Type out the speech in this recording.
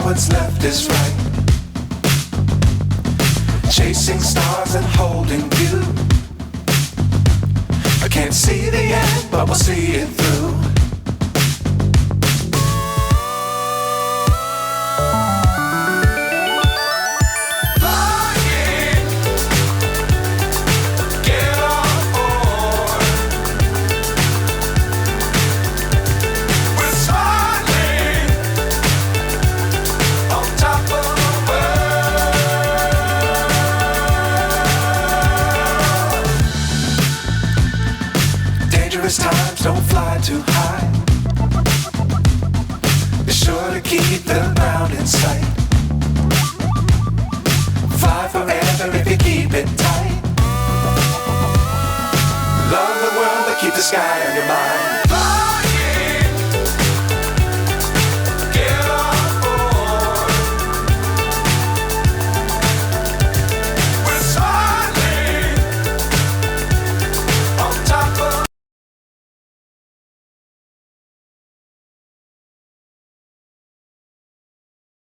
what's left is right. Chasing stars and holding you. I can't see the end, but we'll see it through. Times don't fly too high. Be sure to keep the ground in sight. Fly forever if you keep it tight. Love the world but keep the sky on your mind.